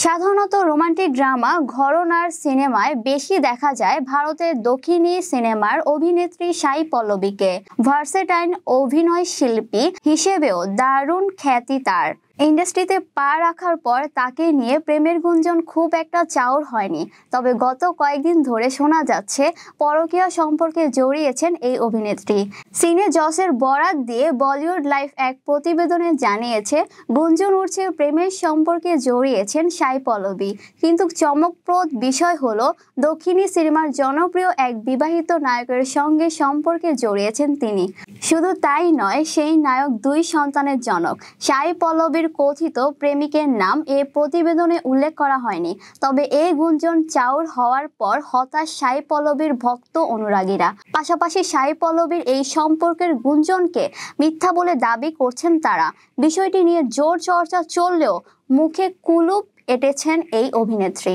সাধারণত romantic drama ঘরানার সিনেমায় বেশি দেখা যায় ভারতের দক্ষিণী সিনেমার অভিনেত্রী সাই পল্লবীকে। ভার্সেটাইল অভিনয় শিল্পী হিসেবেও দারুণ খ্যাতি তার। ইন্ডাস্ট্রিতে পা রাখার পর তাকে নিয়ে প্রেমের গুঞ্জন খুব একটা চাউর হয়নি, তবে গত কয়েকদিন ধরে শোনা যাচ্ছে পরকীয়া সম্পর্কে জড়িয়েছেন এই অভিনেত্রী। সিনে জসের বরাত দিয়ে বলিউড লাইফ এক প্রতিবেদনে জানিয়েছে গুঞ্জন উঠছে প্রেমের সম্পর্কে জড়িয়েছেন সাই পল্লবী। কিন্তু চমকপ্রদ বিষয় হলো দক্ষিণী সিনেমার জনপ্রিয় এক বিবাহিত নায়কের সঙ্গে সম্পর্কে জড়িয়েছেন তিনি। শুধু তাই নয়, সেই নায়ক 2 সন্তানের জনক। সাই পল্লবীর কথিত প্রেমিকের নাম এ প্রতিবেদনে উল্লেখ করা হয়নি, তবে এই গুঞ্জন চাউর হওয়ার পর হতাশ সাই পল্লবীর ভক্ত অনুরাগীরা। পাশাপাশি সাই পল্লবীর এই সম্পর্কের গুঞ্জনকে মিথ্যা বলে দাবি করছেন তারা। বিষয়টি নিয়ে জোর চর্চা চললেও মুখে কুলুপ এঁটেছেন এই অভিনেত্রী।